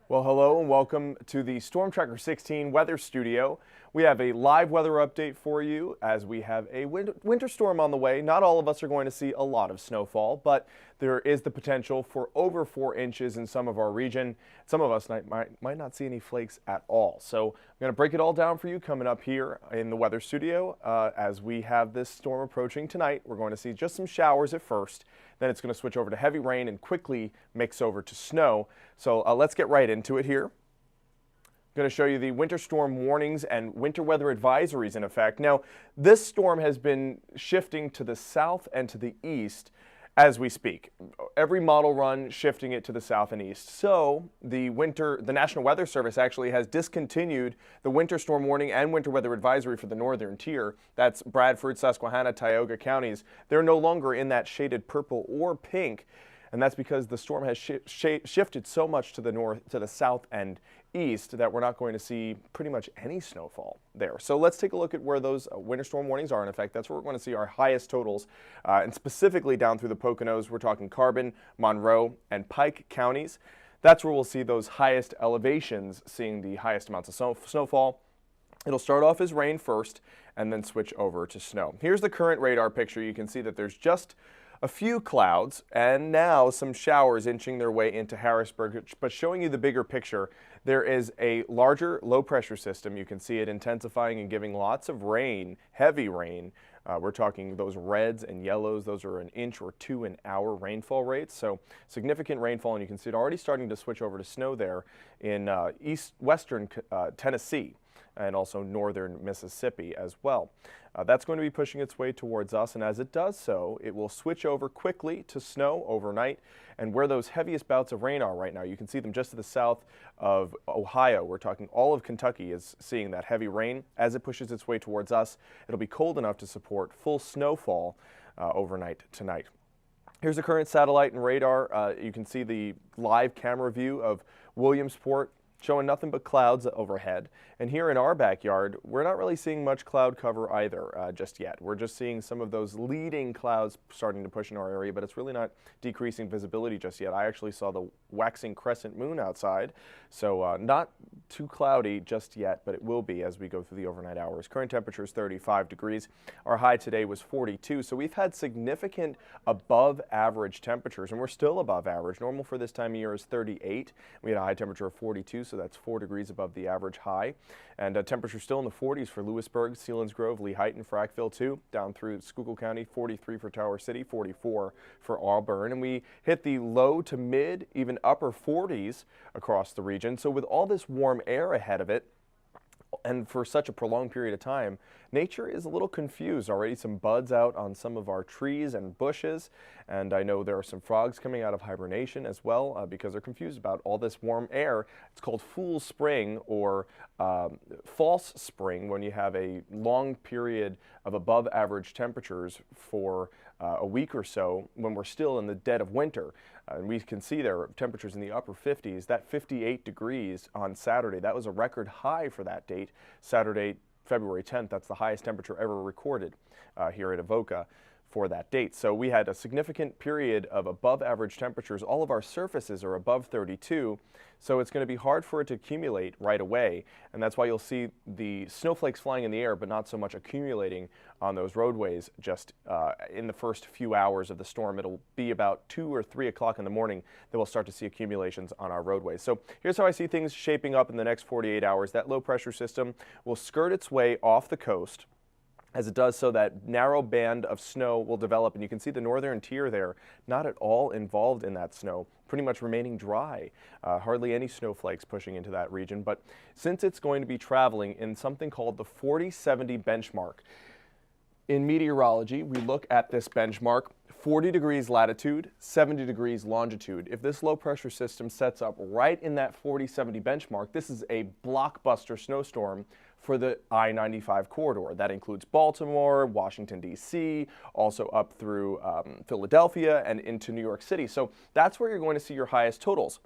Well, hello and welcome to the Storm Tracker 16 weather studio. We have a live weather update for you as we have a winter storm on the way. Not all of us are going to see a lot of snowfall, but there is the potential for over 4 inches in some of our region. Some of us might not see any flakes at all. So I'm going to break it all down for you coming up here in the weather studio as we have this storm approaching tonight. We're going to see just some showers at first. Then it's going to switch over to heavy rain and quickly mix over to snow. So let's get right into it here. I'm going to show you the winter storm warnings and winter weather advisories in effect. Now, this storm has been shifting to the south and to the east as we speak. Every model run shifting it to the south and east. So the National Weather Service actually has discontinued the winter storm warning and winter weather advisory for the northern tier. That's Bradford, Susquehanna, Tioga counties. They're no longer in that shaded purple or pink. And that's because the storm has shifted so much to the north, to the south and east that we're not going to see pretty much any snowfall there. So let's take a look at where those winter storm warnings are in effect. That's where we're going to see our highest totals. And specifically down through the Poconos, we're talking Carbon, Monroe, and Pike counties. That's where we'll see those highest elevations, seeing the highest amounts of snowfall. It'll start off as rain first and then switch over to snow. Here's the current radar picture. You can see that there's just a few clouds and now some showers inching their way into Harrisburg, but showing you the bigger picture, there is a larger low pressure system. You can see it intensifying and giving lots of rain, heavy rain. We're talking those reds and yellows. Those are 1 inch or 2 an hour rainfall rates. So significant rainfall, and you can see it already starting to switch over to snow there in western Tennessee and also northern Mississippi as well. That's going to be pushing its way towards us, and as it does so, it will switch over quickly to snow overnight. And where those heaviest bouts of rain are right now, you can see them just to the south of Ohio. We're talking all of Kentucky is seeing that heavy rain. As it pushes its way towards us, it'll be cold enough to support full snowfall overnight tonight. Here's the current satellite and radar. You can see the live camera view of Williamsport, showing nothing but clouds overhead. And here in our backyard, we're not really seeing much cloud cover either just yet. We're just seeing some of those leading clouds starting to push in our area, but it's really not decreasing visibility just yet. I actually saw the waxing crescent moon outside, so not too cloudy just yet, but it will be as we go through the overnight hours. Current temperature is 35 degrees. Our high today was 42, so we've had significant above average temperatures, and we're still above average. Normal for this time of year is 38. We had a high temperature of 42, so that's 4 degrees above the average high. And temperature still in the 40s for Lewisburg, Selinsgrove, Lehighton, Frackville too, down through Schuylkill County, 43 for Tower City, 44 for Auburn. And we hit the low to mid, even upper 40s across the region. So with all this warm air ahead of it, and for such a prolonged period of time, nature is a little confused. Already some buds out on some of our trees and bushes, and I know there are some frogs coming out of hibernation as well because they're confused about all this warm air. It's called fool's spring or false spring when you have a long period of above average temperatures for a week or so when we're still in the dead of winter. And we can see there temperatures in the upper 50s. That 58 degrees on Saturday, that was a record high for that date. Saturday, February 10th, that's the highest temperature ever recorded here at Avoca for that date. So we had a significant period of above average temperatures. All of our surfaces are above 32, so it's going to be hard for it to accumulate right away. And that's why you'll see the snowflakes flying in the air, but not so much accumulating on those roadways just in the first few hours of the storm. It'll be about 2 or 3 o'clock in the morning that we'll start to see accumulations on our roadways. So here's how I see things shaping up in the next 48 hours. That low pressure system will skirt its way off the coast. As it does so, that narrow band of snow will develop, and you can see the northern tier there, not at all involved in that snow, pretty much remaining dry. Hardly any snowflakes pushing into that region, but since it's going to be traveling in something called the 40-70 benchmark, in meteorology, we look at this benchmark, 40 degrees latitude, 70 degrees longitude. If this low pressure system sets up right in that 40-70 benchmark, this is a blockbuster snowstorm for the I-95 corridor. That includes Baltimore, Washington, D.C., also up through Philadelphia and into New York City. So that's where you're going to see your highest totals.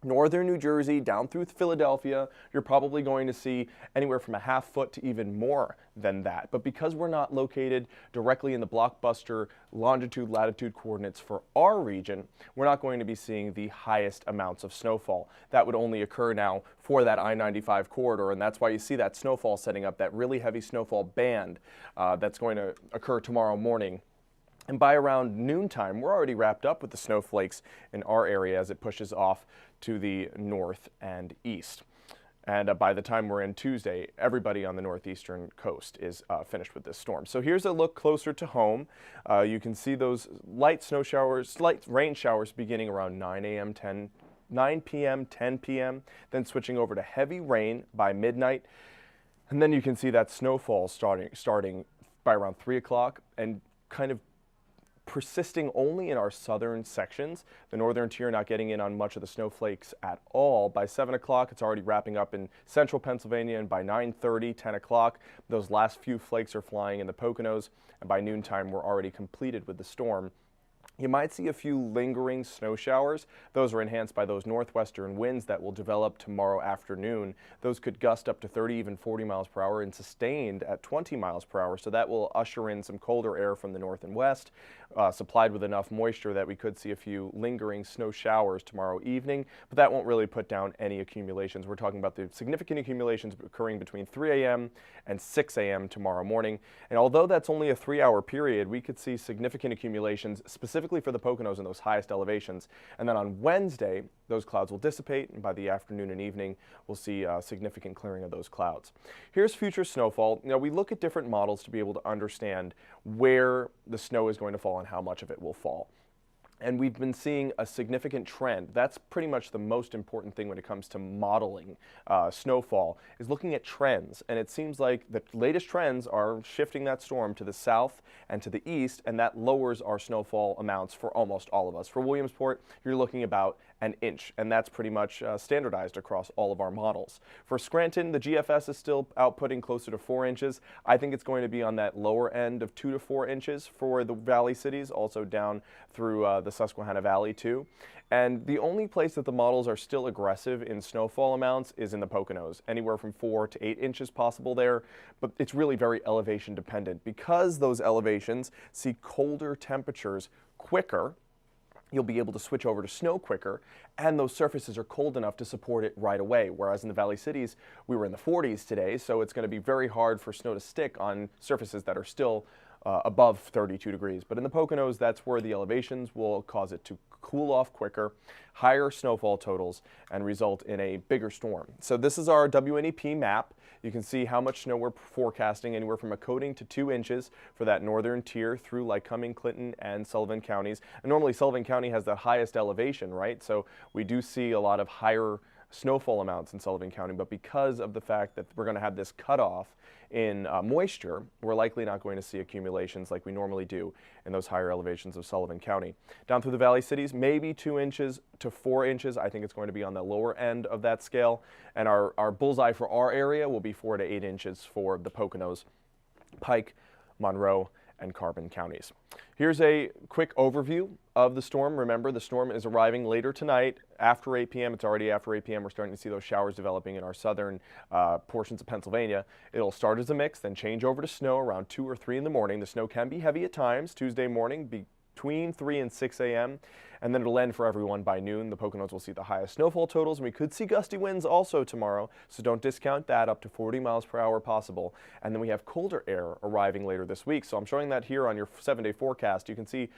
Northern New Jersey down through Philadelphia, you're probably going to see anywhere from a half foot to even more than that. But because we're not located directly in the blockbuster longitude, latitude coordinates for our region, we're not going to be seeing the highest amounts of snowfall. That would only occur now for that I-95 corridor, and that's why you see that snowfall setting up, that really heavy snowfall band that's going to occur tomorrow morning. And by around noontime, we're already wrapped up with the snowflakes in our area as it pushes off to the north and east. And by the time we're in Tuesday, everybody on the northeastern coast is finished with this storm. So here's a look closer to home. You can see those light snow showers, light rain showers beginning around 9 p.m., 10 p.m., then switching over to heavy rain by midnight. And then you can see that snowfall starting by around 3 o'clock and kind of persisting only in our southern sections. The northern tier not getting in on much of the snowflakes at all. By 7 o'clock, it's already wrapping up in central Pennsylvania, and by 9:30, 10 o'clock, those last few flakes are flying in the Poconos, and by noontime, we're already completed with the storm. You might see a few lingering snow showers. Those are enhanced by those northwestern winds that will develop tomorrow afternoon. Those could gust up to 30, even 40 miles per hour and sustained at 20 miles per hour. So that will usher in some colder air from the north and west, supplied with enough moisture that we could see a few lingering snow showers tomorrow evening, but that won't really put down any accumulations. We're talking about the significant accumulations occurring between 3 a.m. and 6 a.m. tomorrow morning. And although that's only a 3-hour period, we could see significant accumulations specifically for the Poconos and those highest elevations. And then on Wednesday, those clouds will dissipate, and by the afternoon and evening, we'll see significant clearing of those clouds. Here's future snowfall. Now, we look at different models to be able to understand where the snow is going to fall and how much of it will fall. And we've been seeing a significant trend. That's pretty much the most important thing when it comes to modeling snowfall, is looking at trends. And it seems like the latest trends are shifting that storm to the south and to the east, and that lowers our snowfall amounts for almost all of us. For Williamsport, you're looking about an inch, and that's pretty much standardized across all of our models. For Scranton, the GFS is still outputting closer to 4 inches. I think it's going to be on that lower end of 2 to 4 inches for the valley cities, also down through the Susquehanna Valley too. And the only place that the models are still aggressive in snowfall amounts is in the Poconos, anywhere from 4 to 8 inches possible there, but it's really very elevation dependent. Because those elevations see colder temperatures quicker, you'll be able to switch over to snow quicker, and those surfaces are cold enough to support it right away. Whereas in the valley cities, we were in the 40s today, so it's going to be very hard for snow to stick on surfaces that are still above 32 degrees. But in the Poconos, that's where the elevations will cause it to cool off quicker, higher snowfall totals, and result in a bigger storm. So this is our WNEP map. You can see how much snow we're forecasting, anywhere from a coating to 2 inches for that northern tier through Lycoming, Clinton, and Sullivan counties. And normally Sullivan County has the highest elevation, right? So we do see a lot of higher snowfall amounts in Sullivan County, but because of the fact that we're going to have this cutoff in moisture, we're likely not going to see accumulations like we normally do in those higher elevations of Sullivan County. Down through the valley cities, maybe 2 inches to 4 inches. I think it's going to be on the lower end of that scale. And our bullseye for our area will be 4 to 8 inches for the Poconos, Pike, Monroe, and Carbon counties. Here's a quick overview of the storm. Remember, the storm is arriving later tonight after 8 p.m. It's already after 8 p.m. We're starting to see those showers developing in our southern portions of Pennsylvania. It'll start as a mix, then change over to snow around 2 or 3 in the morning. The snow can be heavy at times Tuesday morning between 3 and 6 a.m. and then it'll end for everyone by noon. The Poconos will see the highest snowfall totals, and we could see gusty winds also tomorrow, so don't discount that, up to 40 miles per hour possible. And then we have colder air arriving later this week. So I'm showing that here on your 7-day forecast. You can see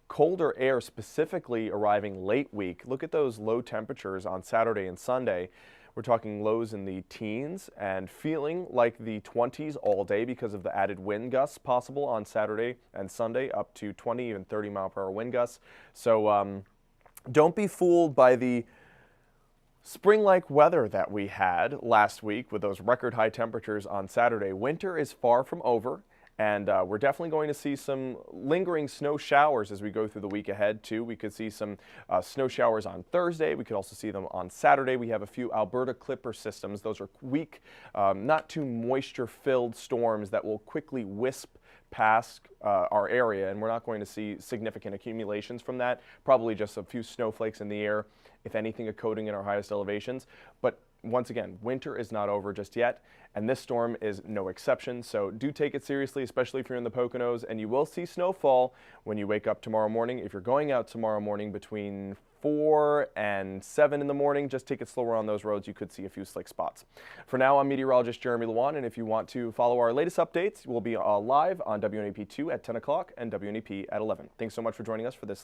colder air specifically arriving late week. Look at those low temperatures on Saturday and Sunday. We're talking lows in the teens and feeling like the 20s all day because of the added wind gusts possible on Saturday and Sunday, up to 20, even 30 mile per hour wind gusts. So don't be fooled by the spring-like weather that we had last week with those record high temperatures on Saturday. Winter is far from over. And we're definitely going to see some lingering snow showers as we go through the week ahead, too. We could see some snow showers on Thursday. We could also see them on Saturday. We have a few Alberta Clipper systems. Those are weak, not too moisture-filled storms that will quickly wisp past our area, and we're not going to see significant accumulations from that. Probably just a few snowflakes in the air if anything, a coating in our highest elevations. But once again, winter is not over just yet, and this storm is no exception, so do take it seriously, especially if you're in the Poconos, and you will see snowfall when you wake up tomorrow morning. If you're going out tomorrow morning between 4 and 7 in the morning, just take it slower on those roads. You could see a few slick spots. For now, I'm meteorologist Jeremy Lewan, and if you want to follow our latest updates, we'll be live on WNAP 2 at 10 o'clock and WNAP at 11. Thanks so much for joining us for this